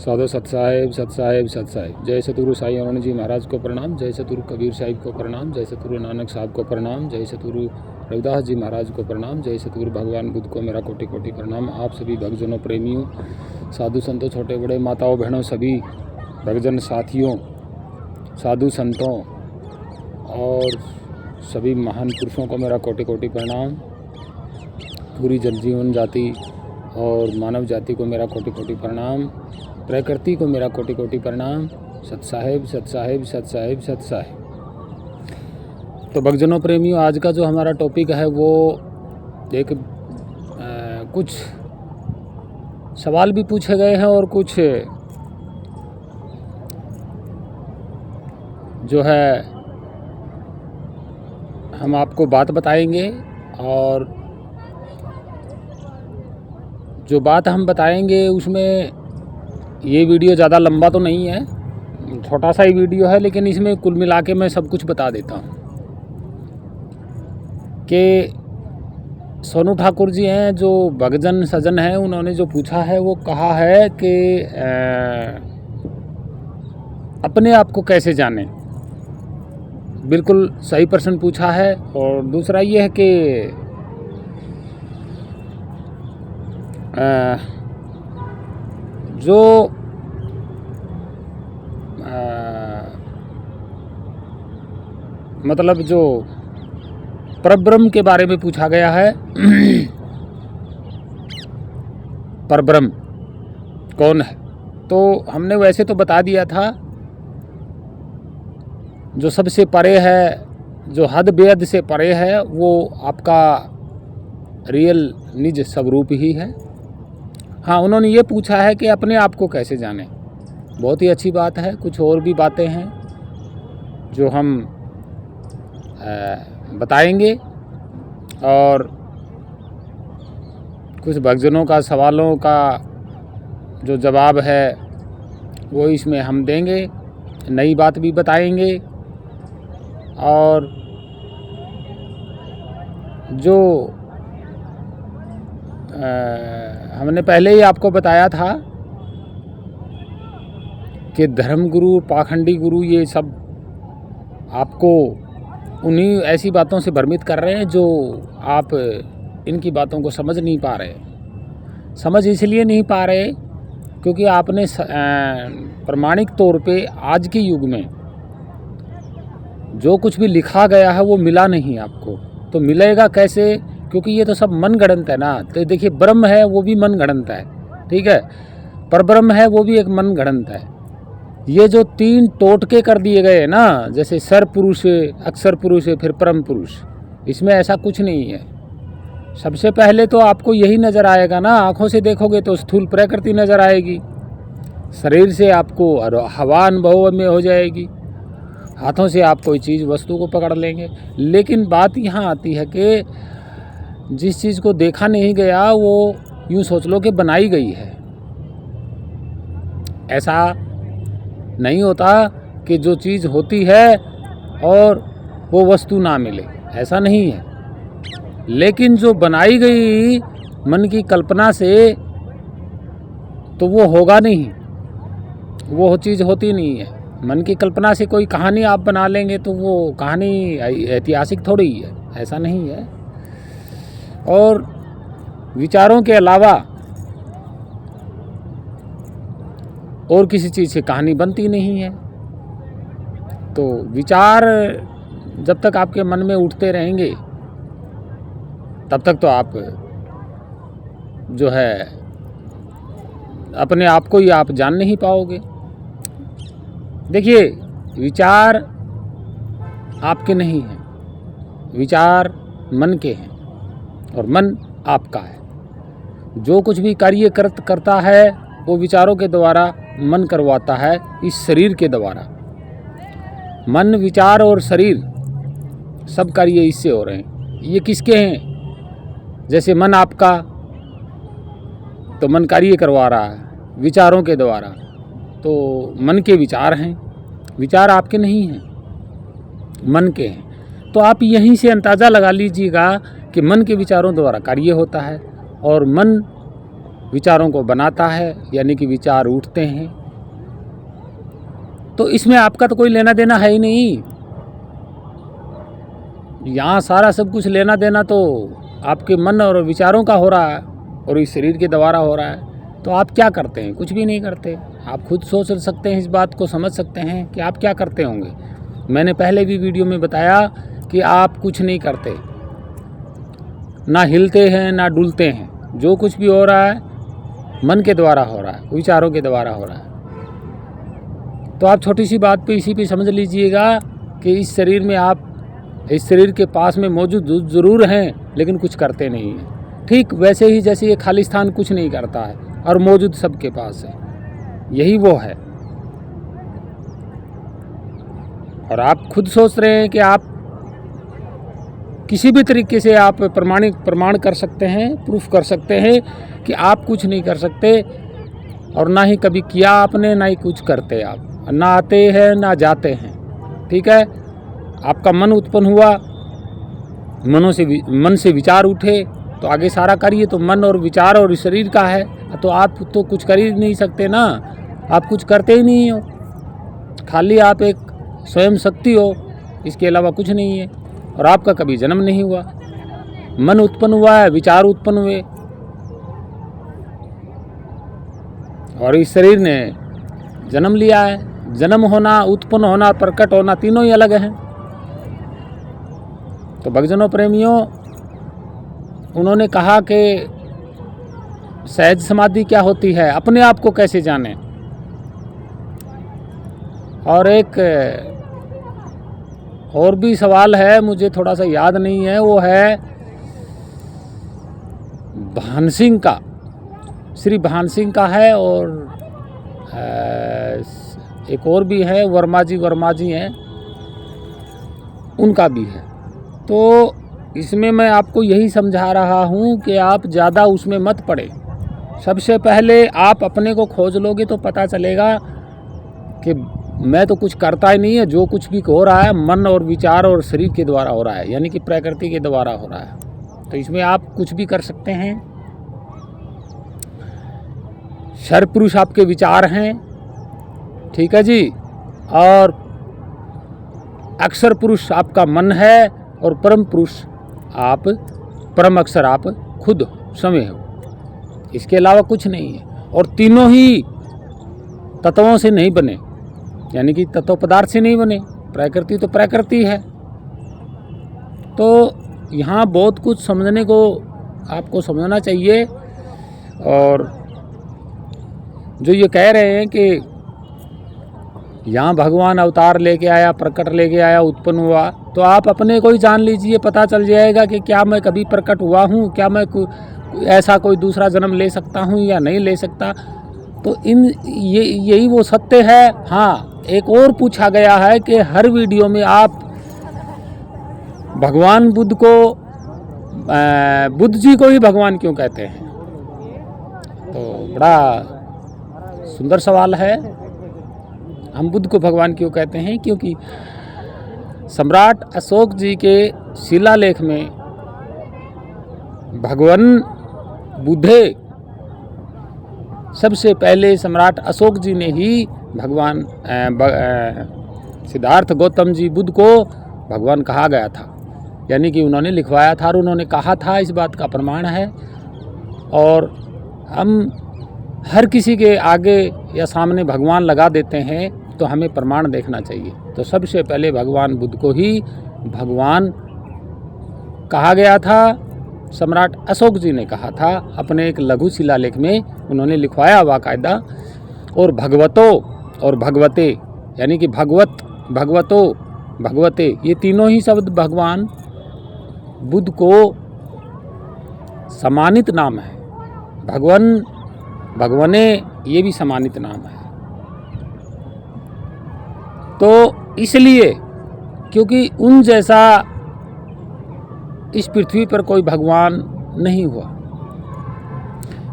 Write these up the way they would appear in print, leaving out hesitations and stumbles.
साधो सत साहेब सत साहेब सत साहेब। जय सतगुरु साईं अरुण जी महाराज को प्रणाम। जय सतगुरु कबीर साहिब को प्रणाम। जय सतगुरु नानक साहब को प्रणाम। जय सतगुरु रविदास जी महाराज को प्रणाम। जय सतगुरु भगवान बुद्ध को मेरा कोटि कोटि प्रणाम। आप सभी भक्तजनों, प्रेमियों, साधु संतों, छोटे बड़े, माताओं बहनों, सभी भक्तजन साथियों, साधु संतों और सभी महान पुरुषों को मेरा कोटि कोटि प्रणाम। पूरी जनजीवन जाति और मानव जाति को मेरा कोटि कोटि प्रणाम। प्रकृति को मेरा कोटि कोटि प्रणाम। सत साहेब सत साहेब सत साहेब सत साहेब। तो भक्तजनों, प्रेमियों, आज का जो हमारा टॉपिक है वो एक कुछ सवाल भी पूछे गए हैं और कुछ जो है हम आपको बात बताएंगे। और जो बात हम बताएंगे उसमें ये वीडियो ज़्यादा लंबा तो नहीं है, छोटा सा ही वीडियो है, लेकिन इसमें कुल मिला के मैं सब कुछ बता देता हूँ कि सोनू ठाकुर जी हैं जो भक्तजन सज्जन हैं, उन्होंने जो पूछा है वो कहा है कि अपने आप को कैसे जाने। बिल्कुल सही प्रश्न पूछा है। और दूसरा ये है कि जो मतलब जो परब्रह्म के बारे में पूछा गया है परब्रह्म कौन है, तो हमने वैसे तो बता दिया था जो सबसे परे है, जो हद बेहद से परे है, वो आपका रियल निज स्वरूप ही है। हाँ, उन्होंने ये पूछा है कि अपने आप को कैसे जाने। बहुत ही अच्छी बात है। कुछ और भी बातें हैं जो हम बताएंगे और कुछ भक्तजनों का सवालों का जो जवाब है वो इसमें हम देंगे। नई बात भी बताएंगे और जो हमने पहले ही आपको बताया था कि धर्मगुरु, पाखंडी गुरु, ये सब आपको उन्हीं ऐसी बातों से भ्रमित कर रहे हैं जो आप इनकी बातों को समझ नहीं पा रहे। समझ इसलिए नहीं पा रहे क्योंकि आपने प्रमाणिक तौर पे आज के युग में जो कुछ भी लिखा गया है वो मिला नहीं आपको। तो मिलेगा कैसे? क्योंकि ये तो सब मन गढ़ंत है ना। तो देखिए, ब्रह्म है वो भी मन गढ़ंत है, ठीक है। परब्रह्म है वो भी एक मन गढ़ंत है। ये जो तीन टोटके कर दिए गए हैं ना, जैसे सर पुरुष है, अक्षर पुरुष है, फिर परम पुरुष, इसमें ऐसा कुछ नहीं है। सबसे पहले तो आपको यही नज़र आएगा ना, आँखों से देखोगे तो स्थूल प्रकृति नज़र आएगी, शरीर से आपको हवा अनुभव में हो जाएगी, हाथों से आप कोई चीज़ वस्तु को पकड़ लेंगे। लेकिन बात यहाँ आती है कि जिस चीज़ को देखा नहीं गया वो यूँ सोच लो कि बनाई गई है। ऐसा नहीं होता कि जो चीज़ होती है और वो वस्तु ना मिले, ऐसा नहीं है। लेकिन जो बनाई गई मन की कल्पना से तो वो होगा नहीं, वो चीज़ होती नहीं है। मन की कल्पना से कोई कहानी आप बना लेंगे तो वो कहानी ऐतिहासिक थोड़ी ही है, ऐसा नहीं है। और विचारों के अलावा और किसी चीज़ से कहानी बनती नहीं है। तो विचार जब तक आपके मन में उठते रहेंगे तब तक तो आप जो है अपने आप को ही आप जान नहीं पाओगे। देखिए, विचार आपके नहीं हैं, विचार मन के हैं और मन आपका है। जो कुछ भी कार्य करता है वो विचारों के द्वारा मन करवाता है, इस शरीर के द्वारा। मन, विचार और शरीर सब कार्य इससे हो रहे हैं। ये किसके हैं? जैसे मन आपका तो मन कार्य करवा रहा है विचारों के द्वारा, तो मन के विचार हैं, विचार आपके नहीं हैं, मन के हैं। तो आप यहीं से अंदाज़ा लगा लीजिएगा कि मन के विचारों द्वारा कार्य होता है और मन विचारों को बनाता है, यानी कि विचार उठते हैं। तो इसमें आपका तो कोई लेना देना है ही नहीं। यहाँ सारा सब कुछ लेना देना तो आपके मन और विचारों का हो रहा है और इस शरीर के द्वारा हो रहा है। तो आप क्या करते हैं? कुछ भी नहीं करते। आप खुद सोच सकते हैं, इस बात को समझ सकते हैं कि आप क्या करते होंगे। मैंने पहले भी वीडियो में बताया कि आप कुछ नहीं करते, ना हिलते हैं ना डुलते हैं। जो कुछ भी हो रहा है मन के द्वारा हो रहा है, विचारों के द्वारा हो रहा है। तो आप छोटी सी बात पे इसी पे समझ लीजिएगा कि इस शरीर में आप इस शरीर के पास में मौजूद ज़रूर हैं, लेकिन कुछ करते नहीं हैं। ठीक वैसे ही जैसे ये खालिस्तान कुछ नहीं करता है और मौजूद सबके पास है, यही वो है। और आप खुद सोच रहे हैं कि आप किसी भी तरीके से आप प्रमाण कर सकते हैं, प्रूफ कर सकते हैं कि आप कुछ नहीं कर सकते, और ना ही कभी किया आपने, ना ही कुछ करते आप, ना आते हैं ना जाते हैं। ठीक है, आपका मन उत्पन्न हुआ, मन से विचार उठे तो आगे सारा करिए। तो मन और विचार और शरीर का है, तो आप तो कुछ कर ही नहीं सकते ना। आप कुछ करते ही नहीं हो, खाली आप एक स्वयं शक्ति हो, इसके अलावा कुछ नहीं है। और आपका कभी जन्म नहीं हुआ, मन उत्पन्न हुआ है, विचार उत्पन्न हुए, और इस शरीर ने जन्म लिया है। जन्म होना, उत्पन्न होना, प्रकट होना, तीनों ही अलग हैं। तो भक्तजनों, प्रेमियों, उन्होंने कहा कि सहज समाधि क्या होती है, अपने आप को कैसे जाने। और एक और भी सवाल है, मुझे थोड़ा सा याद नहीं है, वो है भान सिंह का, श्री भान सिंह का है, और एक और भी है, वर्मा जी हैं, उनका भी है। तो इसमें मैं आपको यही समझा रहा हूँ कि आप ज़्यादा उसमें मत पड़े। सबसे पहले आप अपने को खोज लोगे तो पता चलेगा कि मैं तो कुछ करता ही नहीं है, जो कुछ भी हो रहा है मन और विचार और शरीर के द्वारा हो रहा है, यानी कि प्रकृति के द्वारा हो रहा है। तो इसमें आप कुछ भी कर सकते हैं। शर पुरुष आपके विचार हैं, ठीक है जी, और अक्षर पुरुष आपका मन है, और परम पुरुष आप, परम अक्षर आप खुद स्वयं हो। इसके अलावा कुछ नहीं है। और तीनों ही तत्वों से नहीं बने, यानी कि तत्व पदार्थ से नहीं बने। प्रकृति तो प्रकृति है। तो यहाँ बहुत कुछ समझने को आपको समझना चाहिए। और जो ये कह रहे हैं कि यहाँ भगवान अवतार लेके आया, प्रकट लेके आया, उत्पन्न हुआ, तो आप अपने को ही जान लीजिए, पता चल जाएगा कि क्या मैं कभी प्रकट हुआ हूँ, क्या मैं ऐसा कोई दूसरा जन्म ले सकता हूँ या नहीं ले सकता। तो यही वो सत्य है। हाँ, एक और पूछा गया है कि हर वीडियो में आप भगवान बुद्ध को, बुद्ध जी को ही भगवान क्यों कहते हैं। तो बड़ा सुंदर सवाल है। हम बुद्ध को भगवान क्यों कहते हैं? क्योंकि सम्राट अशोक जी के शिलालेख में भगवान बुद्धे, सबसे पहले सम्राट अशोक जी ने ही भगवान सिद्धार्थ गौतम जी बुद्ध को भगवान कहा गया था, यानी कि उन्होंने लिखवाया था और उन्होंने कहा था। इस बात का प्रमाण है। और हम हर किसी के आगे या सामने भगवान लगा देते हैं, तो हमें प्रमाण देखना चाहिए। तो सबसे पहले भगवान बुद्ध को ही भगवान कहा गया था। सम्राट अशोक जी ने कहा था अपने एक लघु शिलालेख में, उन्होंने लिखवाया बाकायदा। और भगवतो और भगवते, यानी कि भगवत, भगवतो, भगवते, ये तीनों ही शब्द भगवान बुद्ध को सम्मानित नाम है। भगवान, भगवने, ये भी सम्मानित नाम है। तो इसलिए, क्योंकि उन जैसा इस पृथ्वी पर कोई भगवान नहीं हुआ।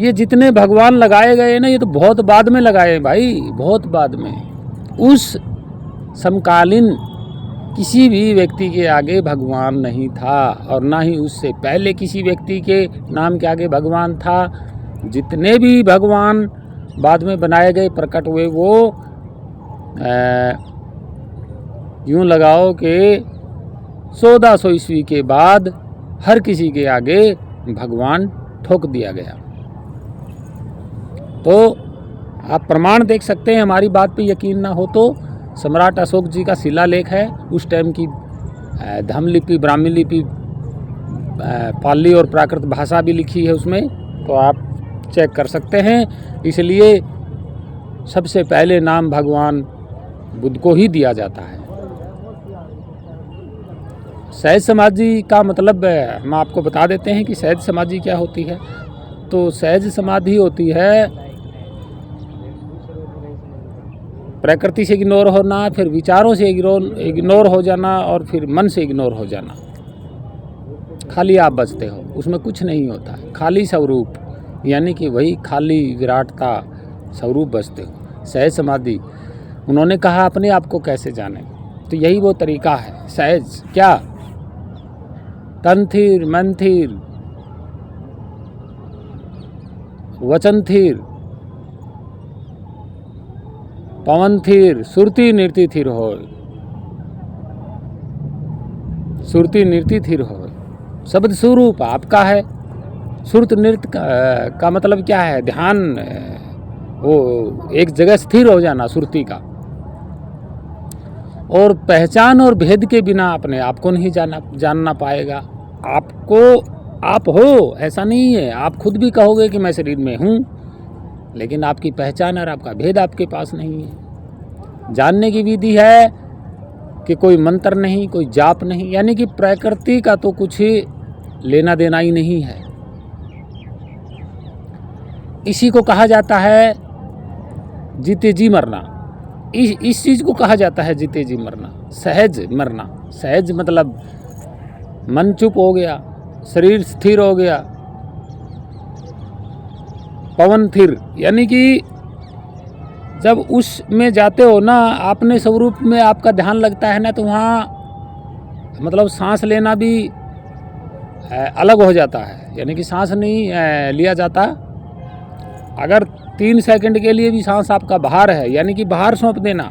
ये जितने भगवान लगाए गए ना, ये तो बहुत बाद में लगाए भाई, बहुत बाद में। उस समकालीन किसी भी व्यक्ति के आगे भगवान नहीं था, और ना ही उससे पहले किसी व्यक्ति के नाम के आगे भगवान था। जितने भी भगवान बाद में बनाए गए प्रकट हुए वो यूँ लगाओ कि 1400 ईस्वी के बाद हर किसी के आगे भगवान ठोक दिया गया। तो आप प्रमाण देख सकते हैं, हमारी बात पे यकीन ना हो तो सम्राट अशोक जी का शिलालेख है, उस टाइम की धम्म लिपि, ब्राह्मी लिपि, पाली और प्राकृत भाषा भी लिखी है उसमें, तो आप चेक कर सकते हैं। इसलिए सबसे पहले नाम भगवान बुद्ध को ही दिया जाता है। सहज समाधि का मतलब हम आपको बता देते हैं कि सहज समाधि क्या होती है। तो सहज समाधि होती है प्रकृति से इग्नोर होना, फिर विचारों से इग्नोर हो जाना और फिर मन से इग्नोर हो जाना। खाली आप बचते हो, उसमें कुछ नहीं होता, खाली स्वरूप, यानी कि वही खाली विराटता स्वरूप बचते हो। सहज समाधि, उन्होंने कहा अपने आप को कैसे जाने, तो यही वो तरीका है। सहज क्या, तन थिर, मन थिर, वचन थिर, पवन थिर, सुरती नृत्य थिर हो, सुरती नृत्य थिर हो। शब्द स्वरूप आपका है। सुरत नृत्य का मतलब क्या है? ध्यान, वो एक जगह स्थिर हो जाना सुरती का। और पहचान और भेद के बिना अपने आप को नहीं जानना पाएगा। आपको आप हो ऐसा नहीं है, आप खुद भी कहोगे कि मैं शरीर में हूँ, लेकिन आपकी पहचान और आपका भेद आपके पास नहीं है। जानने की विधि है कि कोई मंत्र नहीं, कोई जाप नहीं, यानी कि प्रकृति का तो कुछ लेना देना ही नहीं है। इसी को कहा जाता है जीते जी मरना। इस चीज़ को कहा जाता है जीते जी मरना, सहज मरना। सहज मतलब मन चुप हो गया, शरीर स्थिर हो गया, पवन थिर, यानी कि जब उसमें जाते हो ना, अपने स्वरूप में आपका ध्यान लगता है ना, तो वहाँ मतलब सांस लेना भी अलग हो जाता है, यानी कि सांस नहीं लिया जाता। अगर 3 सेकंड के लिए भी सांस आपका बाहर है, यानी कि बाहर सौंप देना,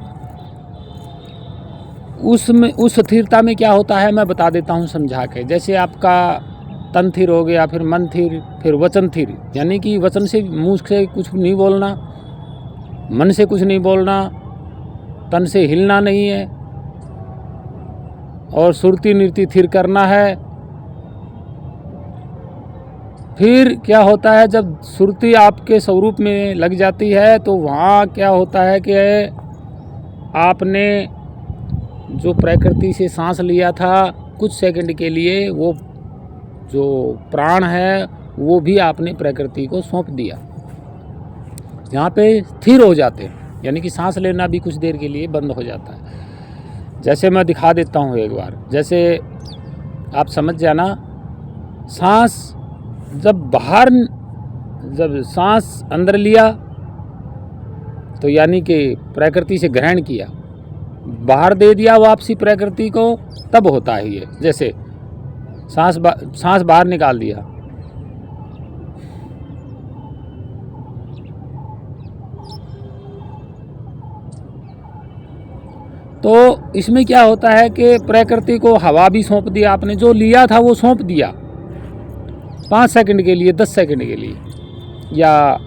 उसमें उस स्थिरता में क्या होता है मैं बता देता हूँ समझा के। जैसे आपका तन थिर हो गया, फिर मन थिर, फिर वचन थिर, यानी कि वचन से, मुँह से कुछ नहीं बोलना, मन से कुछ नहीं बोलना, तन से हिलना नहीं है, और सुरती नृत्य थिर करना है। फिर क्या होता है, जब सुरती आपके स्वरूप में लग जाती है तो वहाँ क्या होता है कि आपने जो प्रकृति से सांस लिया था कुछ सेकंड के लिए, वो जो प्राण है वो भी आपने प्रकृति को सौंप दिया। यहाँ पे स्थिर हो जाते हैं, यानी कि सांस लेना भी कुछ देर के लिए बंद हो जाता है। जैसे मैं दिखा देता हूँ एक बार, जैसे आप समझ जाना। सांस जब सांस अंदर लिया तो यानी कि प्रकृति से ग्रहण किया, बाहर दे दिया वापसी प्रकृति को, तब होता है ये। जैसे सांस बाहर निकाल दिया, तो इसमें क्या होता है कि प्रकृति को हवा भी सौंप दिया आपने, जो लिया था वो सौंप दिया 5 सेकंड के लिए, 10 सेकंड के लिए, या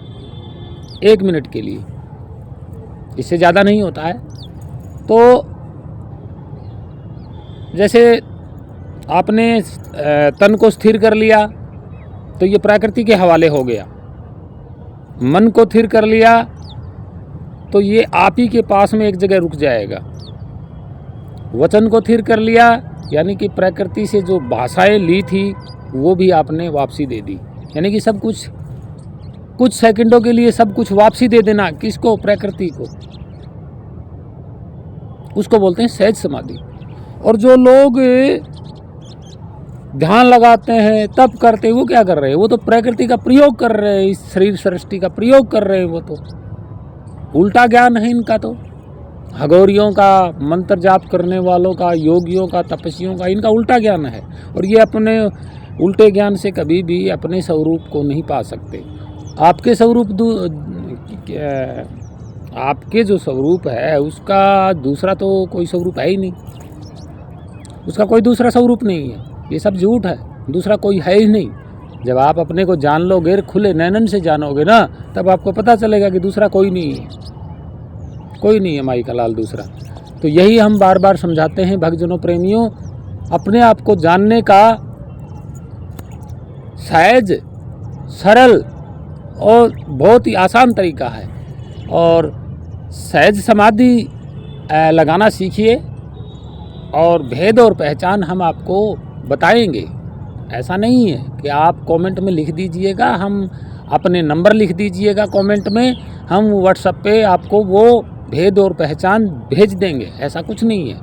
1 मिनट के लिए, इससे ज़्यादा नहीं होता है। तो जैसे आपने तन को स्थिर कर लिया तो ये प्रकृति के हवाले हो गया। मन को स्थिर कर लिया तो ये आप ही के पास में एक जगह रुक जाएगा। वचन को स्थिर कर लिया, यानी कि प्रकृति से जो भाषाएं ली थी वो भी आपने वापसी दे दी, यानी कि सब कुछ सेकंडों के लिए सब कुछ वापसी दे देना। किसको? प्रकृति को। उसको बोलते हैं सहज समाधि। और जो लोग ध्यान लगाते हैं, तप करते हैं, वो क्या कर रहे हैं? वो तो प्रकृति का प्रयोग कर रहे हैं, इस शरीर सृष्टि का प्रयोग कर रहे हैं। वो तो उल्टा ज्ञान है इनका। तो हगौरियों का, मंत्र जाप करने वालों का, योगियों का, तपस्वियों का, इनका उल्टा ज्ञान है। और ये अपने उल्टे ज्ञान से कभी भी अपने स्वरूप को नहीं पा सकते। आपके स्वरूप आपके जो स्वरूप है उसका दूसरा तो कोई स्वरूप है ही नहीं, उसका कोई दूसरा स्वरूप नहीं है। ये सब झूठ है, दूसरा कोई है ही नहीं। जब आप अपने को जान लोगे, खुले नैनन से जानोगे ना, तब आपको पता चलेगा कि दूसरा कोई नहीं है, कोई नहीं है माई का लाल दूसरा। तो यही हम बार बार समझाते हैं भक्तजनों प्रेमियों, अपने आप को जानने का सहज, सरल और बहुत ही आसान तरीका है। और सहज समाधि लगाना सीखिए और भेद और पहचान हम आपको बताएंगे। ऐसा नहीं है कि आप कमेंट में लिख दीजिएगा, हम अपने नंबर लिख दीजिएगा कमेंट में, हम व्हाट्सएप पे आपको वो भेद और पहचान भेज देंगे, ऐसा कुछ नहीं है।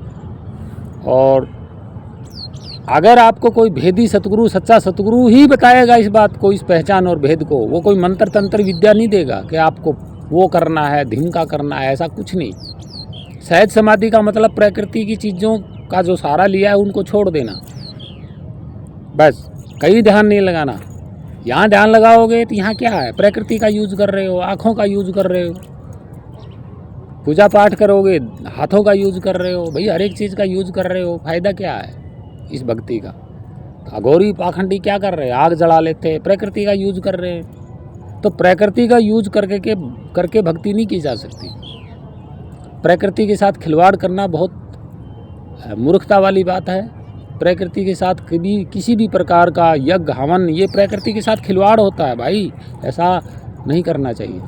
और अगर आपको कोई भेदी सतगुरु, सच्चा सतगुरु ही बताएगा इस बात को, इस पहचान और भेद को, वो कोई मंत्र तंत्र विद्या नहीं देगा कि आपको वो करना है, धिमका करना है, ऐसा कुछ नहीं। सहज समाधि का मतलब प्रकृति की चीज़ों का जो सहारा लिया है उनको छोड़ देना, बस। कहीं ध्यान नहीं लगाना। यहाँ ध्यान लगाओगे तो यहाँ क्या है, प्रकृति का यूज कर रहे हो, आँखों का यूज कर रहे हो। पूजा पाठ करोगे, हाथों का यूज कर रहे हो, भाई हर एक चीज़ का यूज कर रहे हो, फ़ायदा क्या है इस भक्ति का। अघोरी पाखंडी क्या कर रहे हैं, आग जला लेते हैं, प्रकृति का यूज कर रहे हैं। तो प्रकृति का यूज करके भक्ति नहीं की जा सकती। प्रकृति के साथ खिलवाड़ करना बहुत मूर्खता वाली बात है। प्रकृति के साथ कभी किसी भी प्रकार का यज्ञ हवन, ये प्रकृति के साथ खिलवाड़ होता है भाई, ऐसा नहीं करना चाहिए।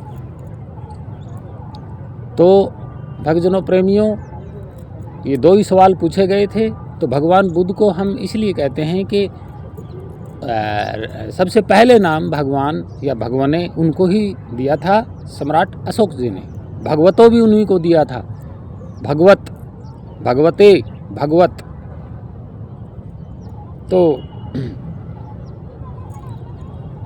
तो भक्तजनों प्रेमियों, ये दो ही सवाल पूछे गए थे। तो भगवान बुद्ध को हम इसलिए कहते हैं कि सबसे पहले नाम भगवान या भगवाने उनको ही दिया था, सम्राट अशोक जी ने। भगवतो भी उन्हीं को दिया था, भगवत, भगवते, भगवत। तो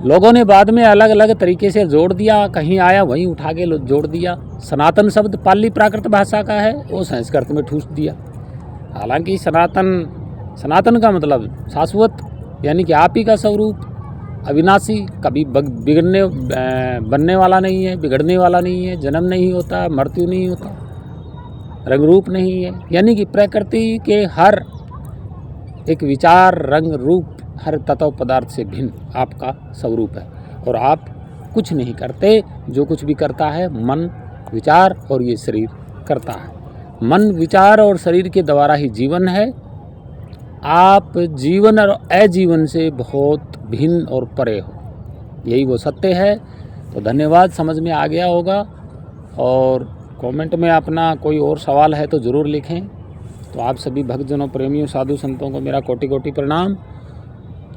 लोगों ने बाद में अलग अलग तरीके से जोड़ दिया, कहीं आया वहीं उठा के जोड़ दिया। सनातन शब्द पाली प्राकृत भाषा का है, वो संस्कृत में ठूस दिया। हालांकि सनातन का मतलब शाश्वत, यानी कि आप ही का स्वरूप, अविनाशी, कभी बनने वाला नहीं है, बिगड़ने वाला नहीं है, जन्म नहीं होता, मृत्यु नहीं होता, रंग रूप नहीं है। यानी कि प्रकृति के हर एक विचार, रंग, रूप, हर तत्व पदार्थ से भिन्न आपका स्वरूप है। और आप कुछ नहीं करते, जो कुछ भी करता है मन, विचार और ये शरीर करता है। मन, विचार और शरीर के द्वारा ही जीवन है। आप जीवन और अजीवन से बहुत भिन्न और परे हो, यही वो सत्य है। तो धन्यवाद, समझ में आ गया होगा। और कमेंट में अपना कोई और सवाल है तो ज़रूर लिखें। तो आप सभी भक्तजनों, प्रेमियों, साधु संतों को मेरा कोटि कोटि प्रणाम।